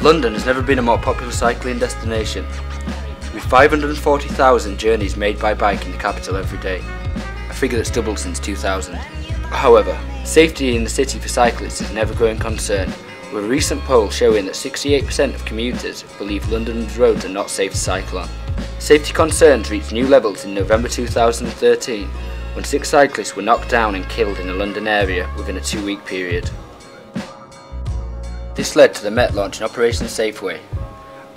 London has never been a more popular cycling destination, with 540,000 journeys made by bike in the capital every day, a figure that's doubled since 2000. However, safety in the city for cyclists is an ever-growing concern, with a recent poll showing that 68% of commuters believe London's roads are not safe to cycle on. Safety concerns reached new levels in November 2013, when 6 cyclists were knocked down and killed in a London area within a 2-week period. This led to the Met launching Operation Safeway,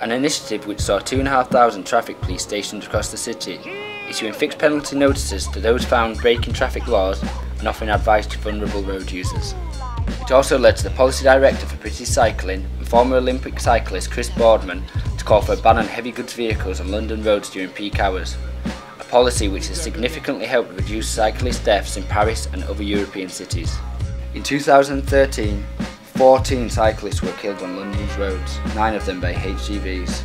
an initiative which saw 2,500 traffic police stationed across the city, issuing fixed penalty notices to those found breaking traffic laws and offering advice to vulnerable road users. It also led to the Policy Director for British Cycling and former Olympic cyclist Chris Boardman to call for a ban on heavy goods vehicles on London roads during peak hours, a policy which has significantly helped reduce cyclist deaths in Paris and other European cities. In 2013, 14 cyclists were killed on London's roads, 9 of them by HGVs.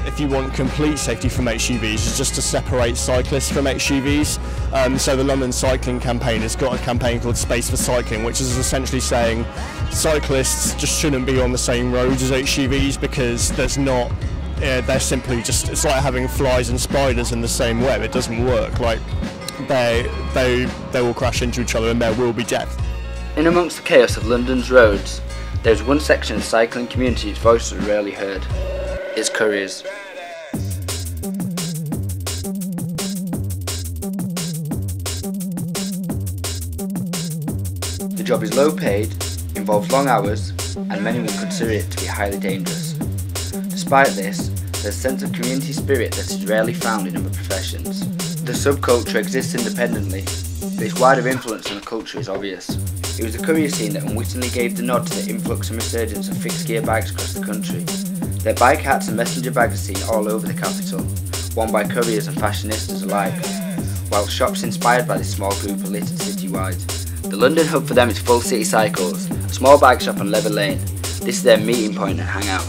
If you want complete safety from HGVs, it's just to separate cyclists from HGVs. So the London Cycling Campaign has got a campaign called Space for Cycling, which is essentially saying cyclists just shouldn't be on the same roads as HGVs because they're simply just, it's like having flies and spiders in the same web. It doesn't work. Like they will crash into each other and there will be death. In amongst the chaos of London's roads, there is one section of the cycling community's voices are rarely heard. It's couriers. The job is low paid, involves long hours, and many would consider it to be highly dangerous. Despite this, there's a sense of community spirit that is rarely found in other professions. The subculture exists independently, but its wider influence on the culture is obvious. It was the courier scene that unwittingly gave the nod to the influx and resurgence of fixed gear bikes across the country. Their bike hats and messenger bags are seen all over the capital, worn by couriers and fashionistas alike, while shops inspired by this small group are littered citywide. The London hub for them is Full City Cycles, a small bike shop on Leather Lane. This is their meeting point and hangout.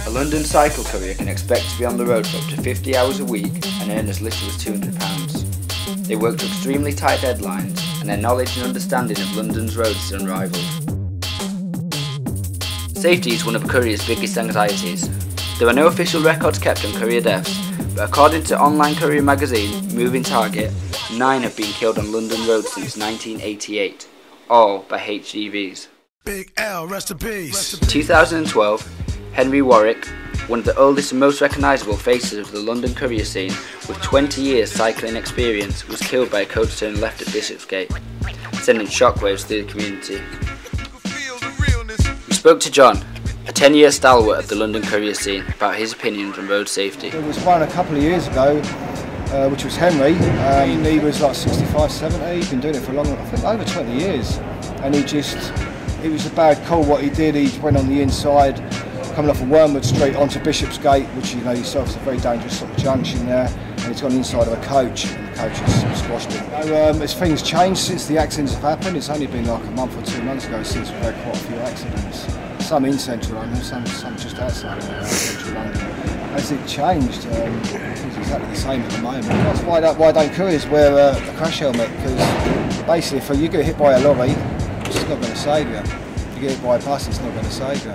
A London cycle courier can expect to be on the road for up to 50 hours a week and earn as little as £200. They work to extremely tight deadlines, and their knowledge and understanding of London's roads is unrivaled. Safety is one of a courier's biggest anxieties. There are no official records kept on courier deaths, but according to online courier magazine Moving Target, 9 have been killed on London roads since 1988, all by HGVs. Big L, rest in peace. In 2012, Henry Warwick, one of the oldest and most recognisable faces of the London courier scene, with 20 years cycling experience, was killed by a coach turning left at Bishopsgate, sending shockwaves through the community. We spoke to John, a 10-year stalwart of the London courier scene, about his opinions on road safety. There was one a couple of years ago, which was Henry. He was like 65, 70, he'd been doing it for long, I think over 20 years. And it was a bad call what he did. He went on the inside, coming off of Wormwood Street onto Bishopsgate, which you know yourself is a very dangerous sort of junction there, and he's gone inside of a coach, and the coach has squashed him. So, as things changed since the accidents have happened, it's only been like a month or 2 months ago since we've had quite a few accidents. Some in central London, some just outside of central London. As it changed, it's exactly the same at the moment. That's why don't couriers wear a crash helmet, because basically if you get hit by a lorry, it's not going to save you. If you get hit by a bus, it's not going to save you.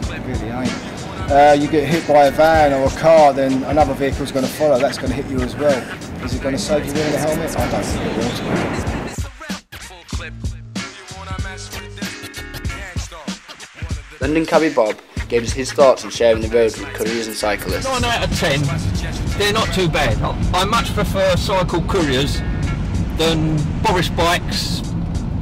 It really ain't. You get hit by a van or a car, then another vehicle's going to follow. That's going to hit you as well. Is it going to save you wearing a helmet? I don't think it will. London cabby Bob gave us his thoughts on sharing the road with couriers and cyclists. 9 out of 10, they're not too bad. I much prefer cycle couriers than Boris bikes.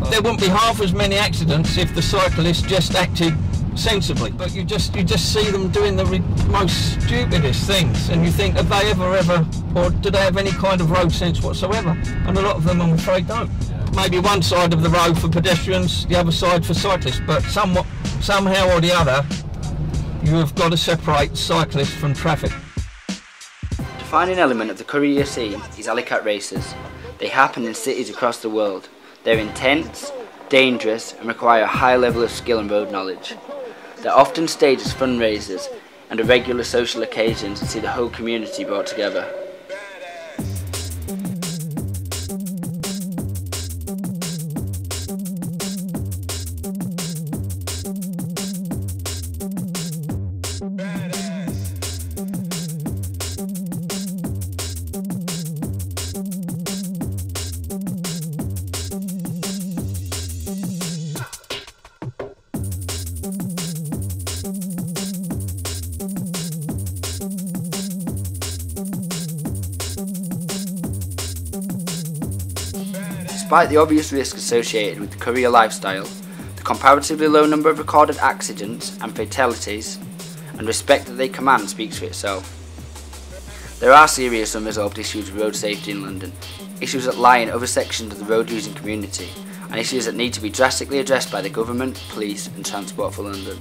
There wouldn't be half as many accidents if the cyclists just acted sensibly, but you just see them doing the most stupidest things, and you think, have they ever, or do they have any kind of road sense whatsoever? And a lot of them, I'm afraid, don't. Maybe one side of the road for pedestrians, the other side for cyclists, but somehow or the other, you have got to separate cyclists from traffic. A defining element of the courier scene is alley cat races. They happen in cities across the world. They're intense, dangerous, and require a high level of skill and road knowledge. They're often staged as fundraisers and are regular social occasions that see the whole community brought together. Despite the obvious risk associated with the courier lifestyle, the comparatively low number of recorded accidents and fatalities, and respect that they command speaks for itself. There are serious unresolved issues with road safety in London, issues that lie in other sections of the road using community, and issues that need to be drastically addressed by the government, police and Transport for London.